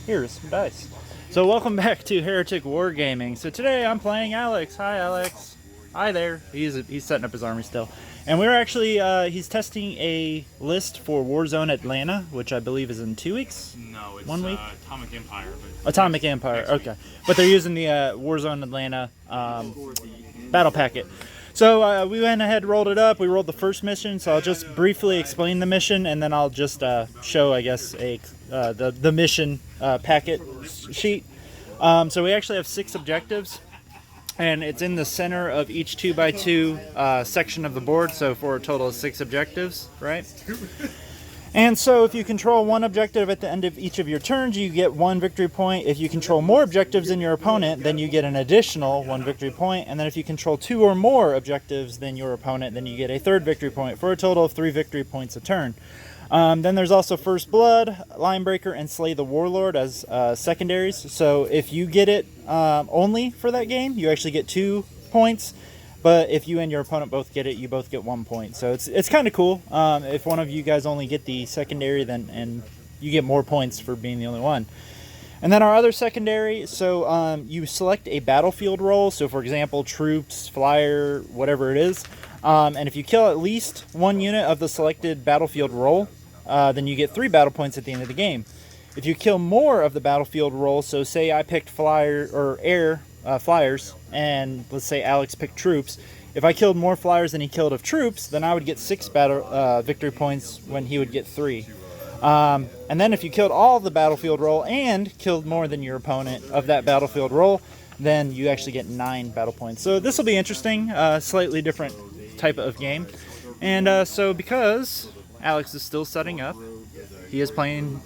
Here's some dice. So welcome back to Heretic Wargaming. So today I'm playing Alex. Hi, Alex. Hi there. He's setting up his army still. And we're actually, he's testing a list for Warzone Atlanta, which I believe is in 2 weeks? No, it's 1 week? Atomic Empire. Atomic Empire, okay. But they're using the Warzone Atlanta battle packet. So we went ahead and rolled it up. We rolled the first mission, so I'll just briefly explain the mission, and then I'll just show, I guess, the mission packet sheet. So we actually have 6 objectives, and it's in the center of each 2x2 section of the board, so for a total of 6 objectives, right? And so if you control 1 objective at the end of each of your turns, you get 1 victory point. If you control more objectives than your opponent, then you get an additional 1 victory point. And then if you control 2 or more objectives than your opponent, then you get a 3rd victory point for a total of 3 victory points a turn. Then there's also First Blood, Linebreaker, and Slay the Warlord as secondaries. So if you get it only for that game, you actually get 2 points. But if you and your opponent both get it, you both get 1 point. So it's kind of cool. If one of you guys only get the secondary, then you get more points for being the only one. And then our other secondary, so you select a battlefield role. So for example, troops, flyer, whatever it is. And if you kill at least 1 unit of the selected battlefield role, then you get 3 battle points at the end of the game. If you kill more of the battlefield role, so say I picked flyer or air flyers, and let's say Alex picked troops. If I killed more flyers than he killed of troops, then I would get 6 victory points when he would get 3. And then if you killed all the battlefield role and killed more than your opponent of that battlefield role, then you actually get 9 battle points. So this will be interesting, slightly different type of game. And so because Alex is still setting up, he is playing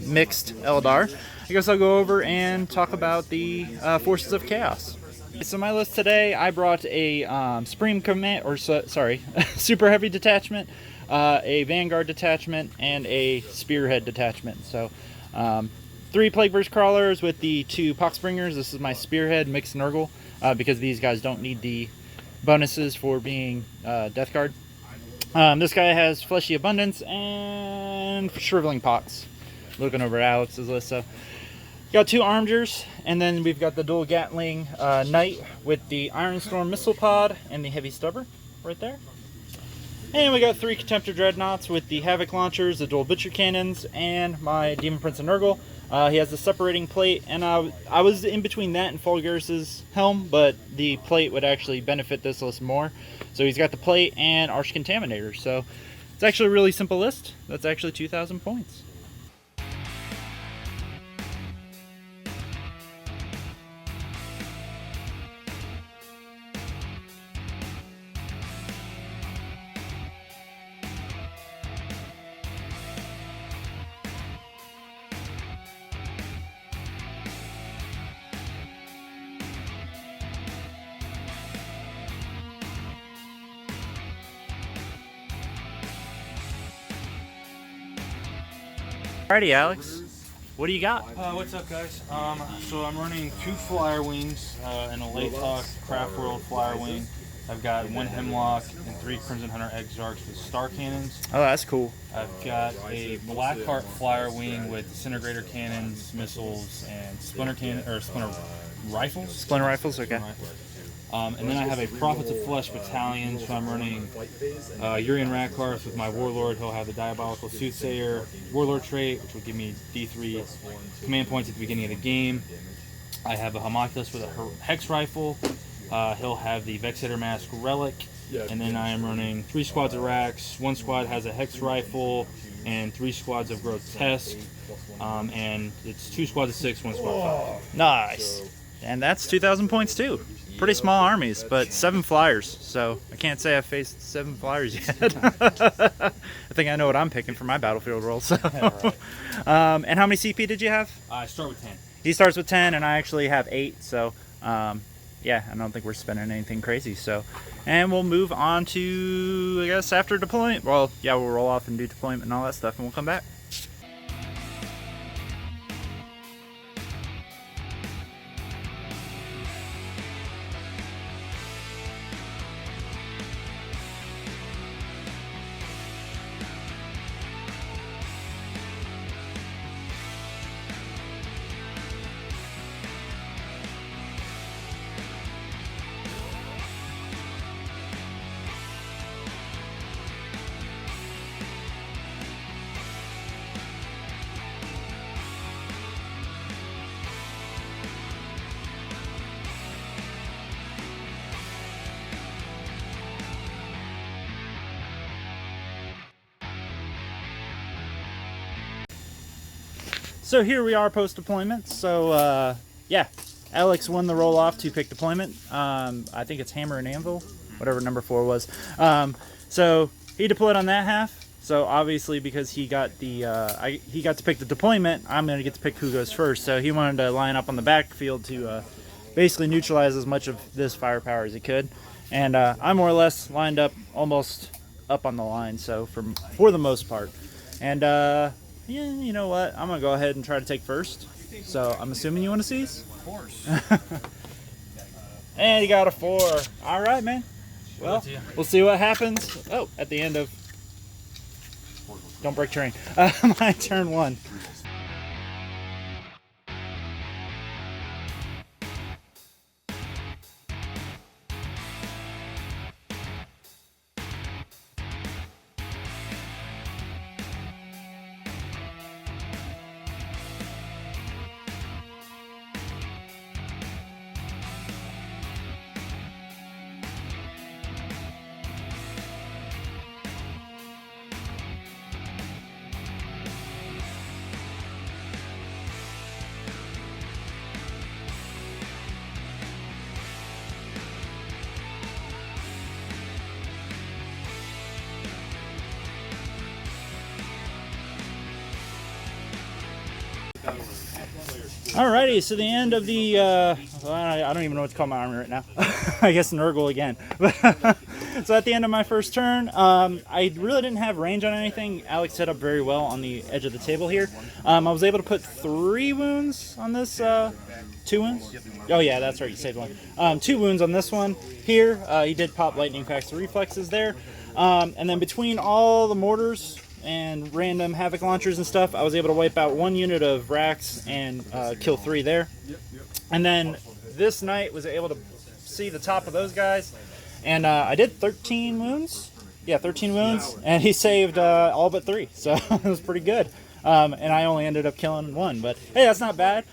mixed Eldar, I guess I'll go over and talk about the Forces of Chaos. So my list today, I brought a Supreme Command, or sorry, Super Heavy Detachment, a Vanguard Detachment, and a Spearhead Detachment. So 3 Plagueburst Crawlers with the 2 Poxbringers. This is my Spearhead mixed Nurgle, because these guys don't need the bonuses for being Death Guard. This guy has Fleshy Abundance and Shriveling Pox. Looking over Alex's list, so got 2 Armigers, and then we've got the dual Gatling Knight with the Ironstorm Missile Pod and the Heavy Stubber right there. And we got 3 Contemptor Dreadnoughts with the Havoc Launchers, the dual Butcher Cannons, and my Demon Prince of Nurgle. He has the separating plate, and I was in between that and Fulgur's helm, but the plate would actually benefit this list more. So he's got the plate and Arch Contaminator. So it's actually a really simple list. That's actually 2,000 points. Alrighty, Alex, what do you got? What's up, guys? So I'm running 2 Flyer Wings and a Laytalk Craft World Flyer Wing. I've got 1 Hemlock and 3 Crimson Hunter Exarchs with Star Cannons. Oh, that's cool. I've got a Blackheart Flyer Wing with Disintegrator Cannons, missiles, and Splinter Rifles. Splinter Rifles, okay. And then I have a Prophets of Flesh Battalion, so I'm running Urian Radkarth with my Warlord. He'll have the Diabolical Soothsayer Warlord trait, which will give me D3 command points at the beginning of the game. I have a Homunculus with a Hex Rifle. He'll have the Vexator Mask Relic. And then I am running 3 squads of Rax. 1 squad has a Hex Rifle, and 3 squads of Grotesque. And it's 2 squads of 6, 1 squad of 5. Nice. And that's 2,000 points too. Pretty small armies, but 7 flyers. So I can't say I've faced 7 flyers yet. I think I know what I'm picking for my battlefield roll. So. And how many CP did you have? I start with 10. He starts with 10, and I actually have 8. So yeah, I don't think we're spending anything crazy. So, and we'll move on to, I guess, after deployment. Well, yeah, we'll roll off and do deployment and all that stuff, and we'll come back. So here we are post deployment. So yeah, Alex won the roll off to pick deployment. I think it's hammer and anvil, whatever number 4 was. So he deployed on that half. So obviously, because he got the he got to pick the deployment, I'm gonna get to pick who goes first. So he wanted to line up on the backfield to basically neutralize as much of this firepower as he could. And I more or less lined up almost up on the line. So for the most part. And yeah, you know what? I'm gonna go ahead and try to take first. So I'm assuming you want to seize? Of course. And you got a 4. All right, man. Well, we'll see what happens. Oh, at the end of. Don't break terrain. My turn 1. Alrighty, so the end of the, I don't even know what to call my army right now. I guess Nurgle again. So at the end of my first turn, I really didn't have range on anything. Alex set up very well on the edge of the table here. I was able to put 3 wounds on this, 2 wounds? Oh yeah, that's right, you saved 1. 2 wounds on this one. Here, he did pop lightning cracks, reflexes there. And then between all the mortars and random havoc launchers and stuff, I was able to wipe out 1 unit of racks and kill 3 there. And then this knight was able to see the top of those guys, and I did 13 wounds. Yeah, 13 wounds, and he saved all but 3, so it was pretty good. And I only ended up killing 1, but hey, that's not bad.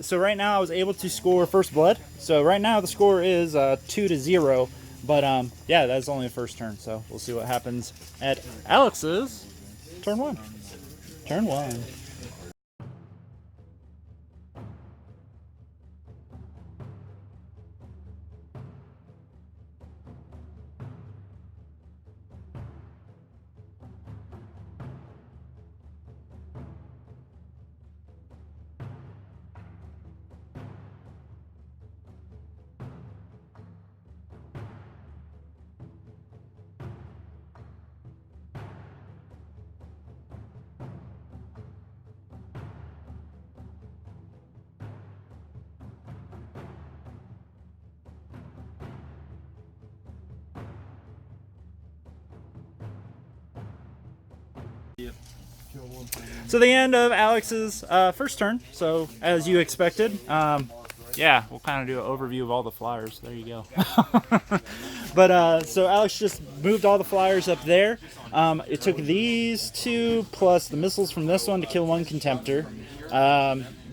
So right now I was able to score first blood. So right now the score is 2-0, but yeah, that's only the first turn, so we'll see what happens at Alex's turn 1. Turn 1. So the end of Alex's first turn. So as you expected, yeah, we'll kind of do an overview of all the flyers. There you go. But so Alex just moved all the flyers up there. It took these 2 plus the missiles from this one to kill 1 contemptor.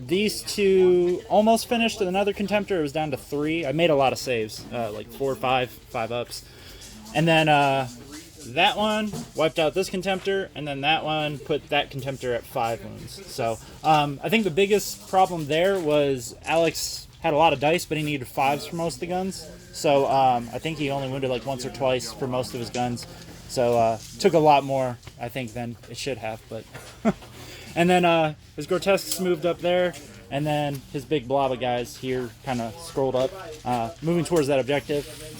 These 2 almost finished with another contemptor. It was down to 3. I made a lot of saves, like 4 or 5 ups. And then that one wiped out this contemptor, and then that one put that contemptor at 5 wounds. So I think the biggest problem there was Alex had a lot of dice, but he needed 5s for most of the guns. So I think he only wounded like once or twice for most of his guns. So took a lot more, I think, than it should have. But and then his grotesques moved up there, and then his big blob of guys here kind of scrolled up, moving towards that objective.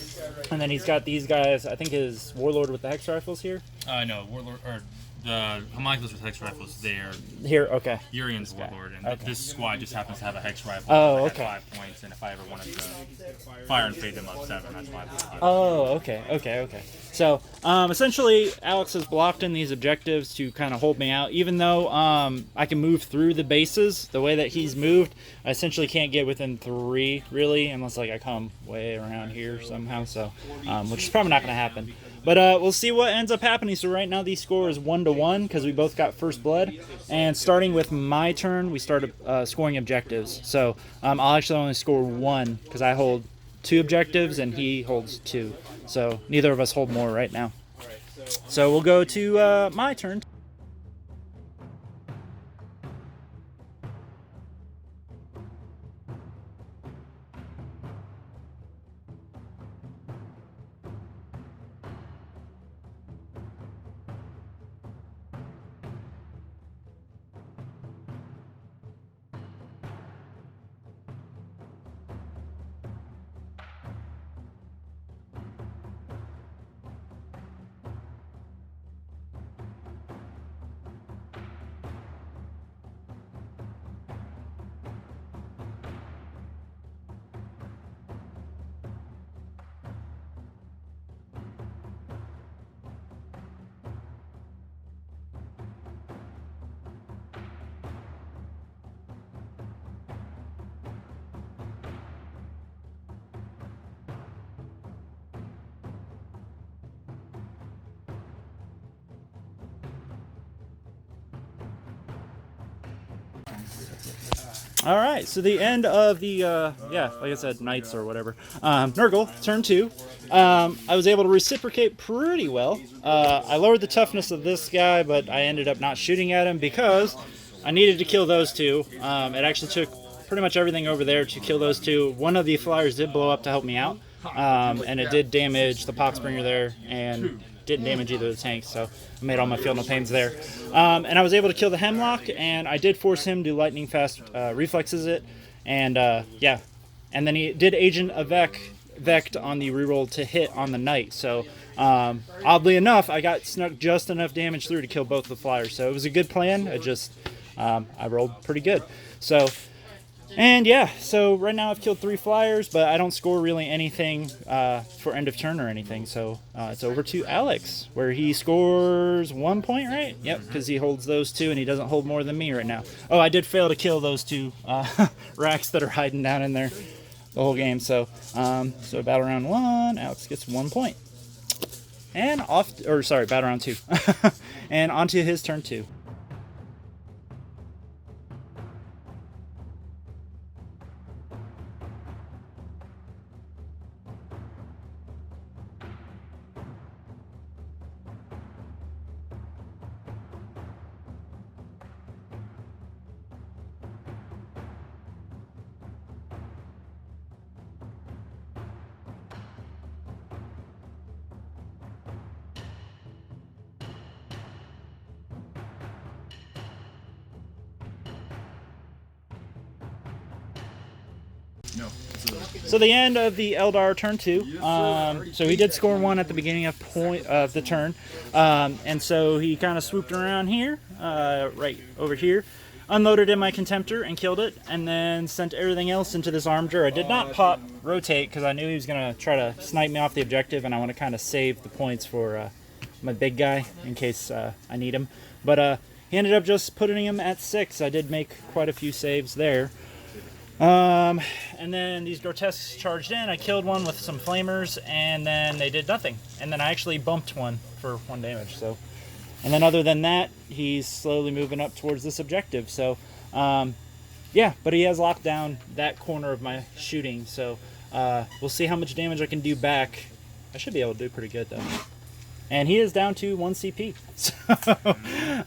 And then he's got these guys, I think his Warlord with the Hex Rifles here. No, Warlord, or the Homunculus with Hex Rifles there. Here, okay. Urian's Warlord, and okay. this squad just happens to have a Hex Rifle. Oh, that okay. had 5 points, and if I ever wanted to fire and fade them up 7, that's why I put 5. Oh, okay. So, essentially, Alex has blocked in these objectives to kind of hold me out. Even though I can move through the bases, the way that he's moved, I essentially can't get within 3, really, unless like I come way around here somehow. So, which is probably not going to happen. But we'll see what ends up happening. So right now, the score is 1-1 because we both got first blood. And starting with my turn, we started scoring objectives. So I'll actually only score 1 because I hold 2 objectives and he holds 2. So neither of us hold more right now. So we'll go to my turn. All right, so the end of the, yeah, like I said, Knights or whatever. Nurgle, turn 2. I was able to reciprocate pretty well. I lowered the toughness of this guy, but I ended up not shooting at him because I needed to kill those two. It actually took pretty much everything over there to kill those two. One of the flyers did blow up to help me out, and it did damage the Poxbringer there, and didn't damage either of the tanks, so I made all my field no pains there. And I was able to kill the Hemlock, and I did force him to lightning fast reflexes it, and yeah. And then he did Agent Vect on the reroll to hit on the Knight, so oddly enough, I got snuck just enough damage through to kill both the flyers, so it was a good plan. I rolled pretty good. So, and yeah, so right now I've killed 3 flyers, but I don't score really anything for end of turn or anything. So it's over to Alex, where he scores 1 point, right? Yep, because he holds those 2, and he doesn't hold more than me right now. Oh, I did fail to kill those 2 racks that are hiding down in there the whole game. So, so battle round 1, Alex gets 1 point. And battle round 2. And on to his turn 2. So the end of the Eldar turn 2. So he did score 1 at the beginning of the turn, and so he kind of swooped around here, right over here, unloaded in my Contemptor and killed it, and then sent everything else into this Armager. I did not pop rotate because I knew he was going to try to snipe me off the objective, and I want to kind of save the points for my big guy in case I need him. But he ended up just putting him at 6. I did make quite a few saves there. And then these grotesques charged in. I killed one with some flamers, and then they did nothing. And then I actually bumped one for 1 damage. So, and then other than that, he's slowly moving up towards this objective. So, yeah, but he has locked down that corner of my shooting. So, we'll see how much damage I can do back. I should be able to do pretty good though. And he is down to 1 CP. So,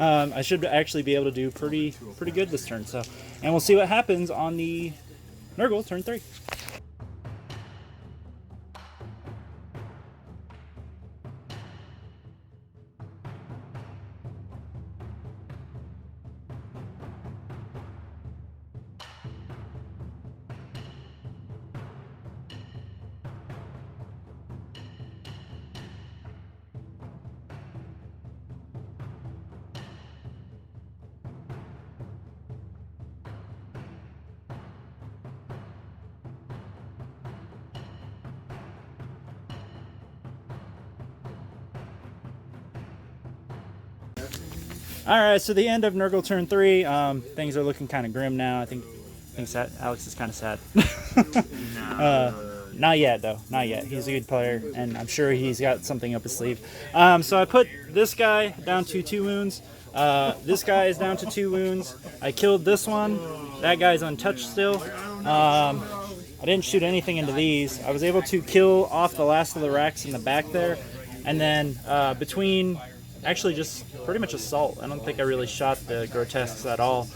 I should actually be able to do pretty good this turn. So, and we'll see what happens on the Nurgle turn 3. Alright, so the end of Nurgle turn 3, things are looking kind of grim now. I think Alex is kind of sad. Not yet, though. Not yet. He's a good player, and I'm sure he's got something up his sleeve. So I put this guy down to 2 wounds. This guy is down to 2 wounds. I killed this one. That guy's untouched still. I didn't shoot anything into these. I was able to kill off the last of the racks in the back there. And then between... Actually, just pretty much assault. I don't think I really shot the grotesques at all.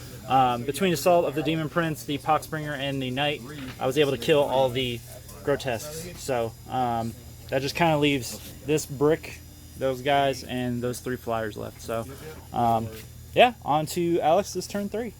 Between assault of the Demon Prince, the Poxbringer, and the Knight, I was able to kill all the grotesques. So that just kind of leaves this brick, those guys, and those 3 flyers left. So yeah, on to Alex's turn 3.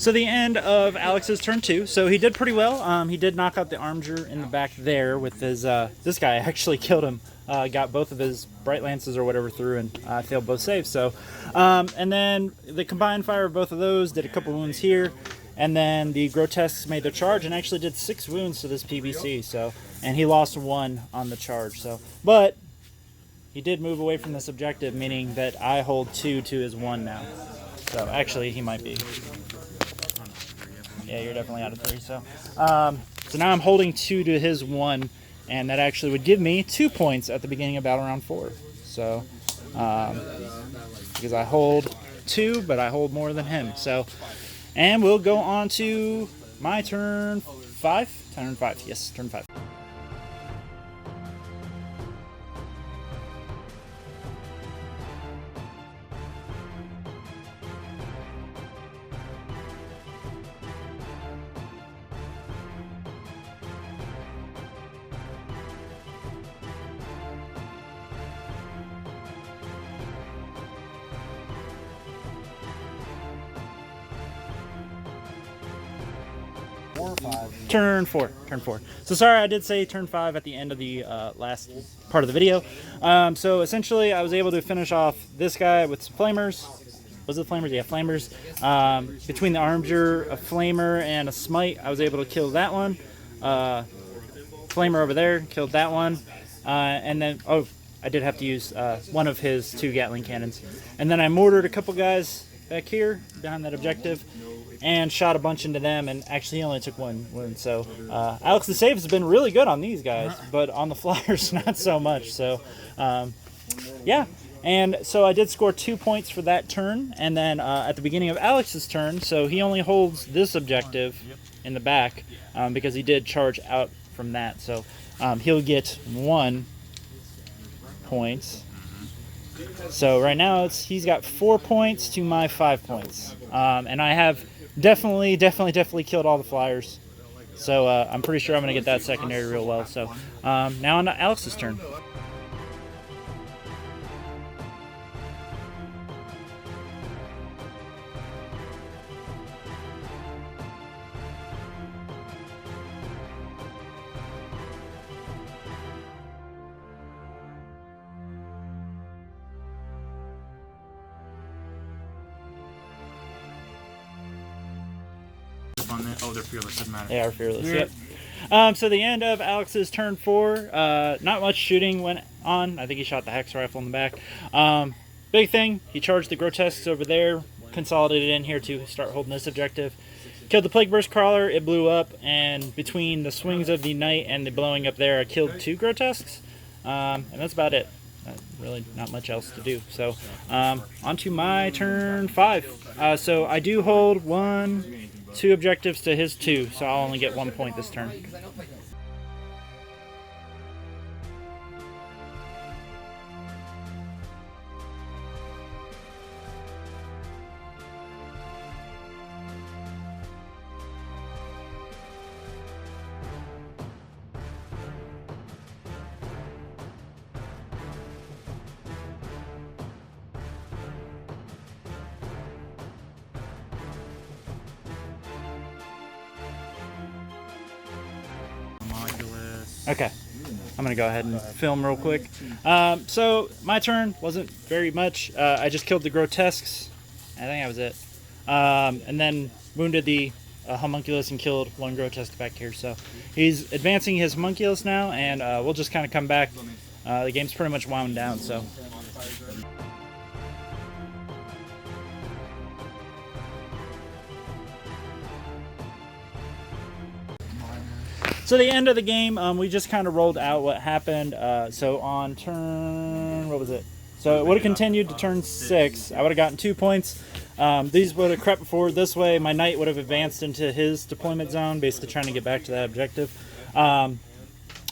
So the end of Alex's turn 2. So he did pretty well. He did knock out the archer in the back there with his. This guy actually killed him. Got both of his bright lances or whatever through and failed both saves. So, and then the combined fire of both of those did a couple wounds here, and then the grotesques made their charge and actually did 6 wounds to this PBC. So, and he lost 1 on the charge. So, but he did move away from this objective, meaning that I hold 2 to his 1 now. So actually, he might be. Yeah, you're definitely out of 3. So, so now I'm holding 2 to his 1, and that actually would give me 2 points at the beginning of battle round 4. So, because I hold 2, but I hold more than him. So, and we'll go on to my turn 5. Turn 5. Yes, turn 5. Turn 4. So sorry, I did say turn 5 at the end of the last part of the video. So essentially, I was able to finish off this guy with some flamers. Was it flamers? Yeah, flamers. Between the archer, a flamer, and a smite, I was able to kill that one. Flamer over there, killed that one. And then, oh, I did have to use one of his 2 Gatling cannons. And then I mortared a couple guys back here, behind that objective, and shot a bunch into them, and actually he only took 1 wound. So Alex's save has been really good on these guys, but on the flyers not so much. So yeah, and so I did score 2 points for that turn, and then at the beginning of Alex's turn, so he only holds this objective in the back because he did charge out from that. So he'll get 1 point. So right now he's got 4 points to my 5 points, and I have definitely killed all the flyers. So I'm pretty sure I'm going to get that secondary real well. So now on to Alex's turn. Oh, they're fearless. Doesn't matter. They are fearless. Yep. So the end of Alex's turn 4. Not much shooting went on. I think he shot the hex rifle in the back. Big thing, he charged the grotesques over there, consolidated in here to start holding this objective. Killed the plague burst crawler. It blew up, and between the swings of the knight and the blowing up there, I killed 2 grotesques, and that's about it. Really not much else to do. So on to my turn 5. So I do hold 2 objectives to his 2, so I'll only get 1 point this turn. Okay, I'm gonna go ahead and film real quick. So my turn wasn't very much. I just killed the grotesques. I think that was it. And then wounded the homunculus and killed 1 grotesque back here. So he's advancing his homunculus now, and we'll just kind of come back. The game's pretty much wound down. So. So the end of the game, we just kind of rolled out what happened. So on turn, what was it? So it would have continued to turn 6. I would have gotten 2 points. These would have crept forward this way. My knight would have advanced into his deployment zone, basically trying to get back to that objective. I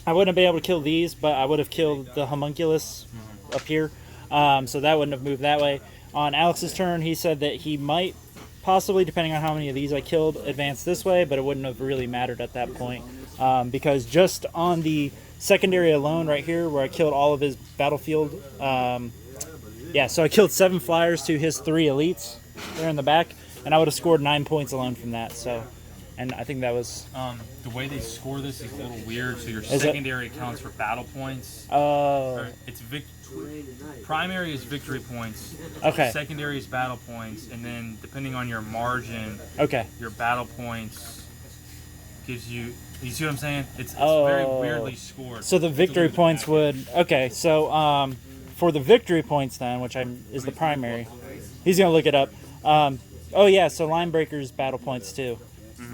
wouldn't be able to kill these, but I would have killed the homunculus up here. So that wouldn't have moved that way. On Alex's turn, he said that he might possibly, depending on how many of these I killed, advance this way, but it wouldn't have really mattered at that point. Because just on the secondary alone right here where I killed all of his battlefield, so I killed 7 flyers to his 3 elites there in the back, and I would have scored 9 points alone from that. So, and I think that was The way they score this is a little weird. So your Is it? secondary counts for battle points. It's primary is victory points. Okay. Secondary is battle points, and then depending on your margin, okay. your battle points gives you. You see what I'm saying? It's very weirdly scored. So the victory points would So for the victory points then, which is the primary, he's gonna look it up. Oh yeah, so line breakers battle points too.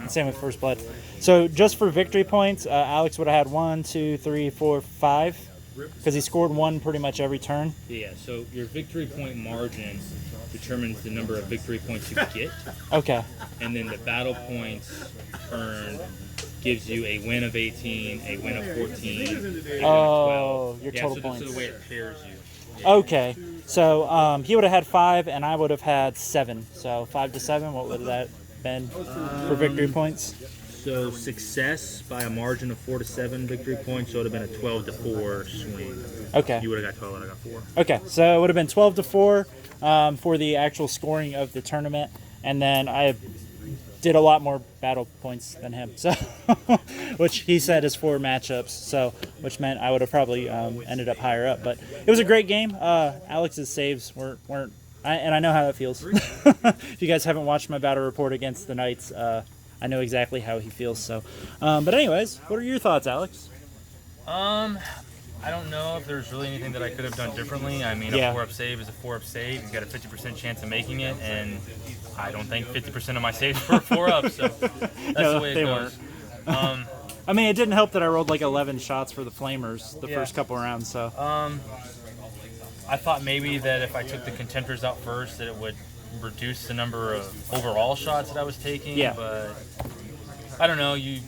Same with first blood. So just for victory points, Alex would have had 1, 2, 3, 4, 5, because he scored 1 pretty much every turn. Yeah. So your victory point margin determines the number of victory points you get. Okay. And then the battle points earned gives you a win of 18, a win of 14, a win of 12. Your total so points. This is the way it pairs you. Okay. So he would have had 5, and I would have had 7. So 5 to 7. What would that been for victory points? So success by a margin of 4 to 7 victory points, so it would have been a 12 to 4 swing. Okay. You would have got 12 and I got 4. Okay. So it would have been 12 to 4 for the actual scoring of the tournament, and then I did a lot more battle points than him. So, which he said is 4 matchups. So, which meant I would have probably ended up higher up. But it was a great game. Alex's saves weren't. And I know how that feels. If you guys haven't watched my battle report against the Knights, I know exactly how he feels. So, but anyways, what are your thoughts, Alex? I don't know if there's really anything that I could have done differently. I mean, a 4-up save is a 4-up save. You've got a 50% chance of making it, and I don't think 50% of my saves were 4-up, so that's the way it goes. I mean, it didn't help that I rolled like 11 shots for the Flamers the first couple rounds. So I thought maybe that if I took the contenders out first, that it would reduce the number of overall shots that I was taking. Yeah. But I don't know. You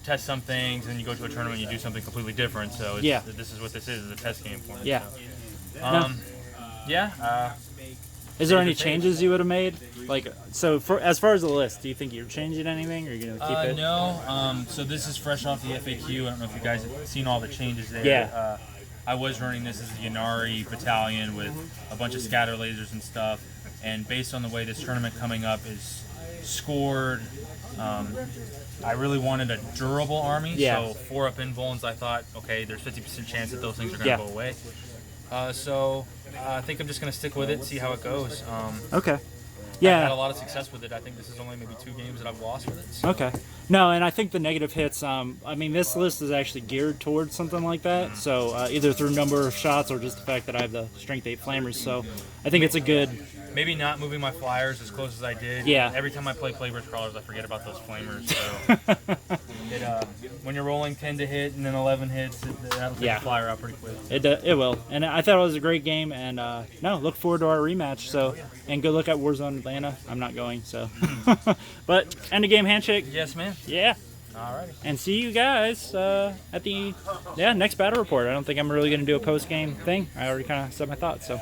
test some things, and then you go to a tournament, you do something completely different. So this is what this is a test game for me. Yeah. So. Is there any changes you would have made? Like, so as far as the list, do you think you're changing anything, or are you gonna keep it? No. So this is fresh off the FAQ. I don't know if you guys have seen all the changes there. Yeah. I was running this as a Yanari battalion with a bunch of scatter lasers and stuff, and based on the way this tournament coming up is scored, I really wanted a durable army. Yeah. So 4-up invulns, I thought, okay, there's 50% chance that those things are going to go away. So I think I'm just going to stick with it and see how it goes. Okay. Yeah. I've had a lot of success with it. I think this is only maybe 2 games that I've lost with it. So. Okay. No, and I think the negative hits, I mean, this list is actually geared towards something like that. So either through number of shots or just the fact that I have the Strength 8 Flamers. So I think it's a good... Maybe not moving my flyers as close as I did. Yeah. Every time I play Flavors Crawlers, I forget about those Flamers. So when you're rolling 10 to hit and then 11 hits, that'll take the flyer out pretty quick. It will. And I thought it was a great game. And no, look forward to our rematch. So, and go look at Warzone Atlanta. I'm not going, so. But end of game handshake. Yes, man. Yeah. Alrighty. And see you guys at the next battle report. I don't think I'm really going to do a post game thing. I already kind of said my thoughts, so.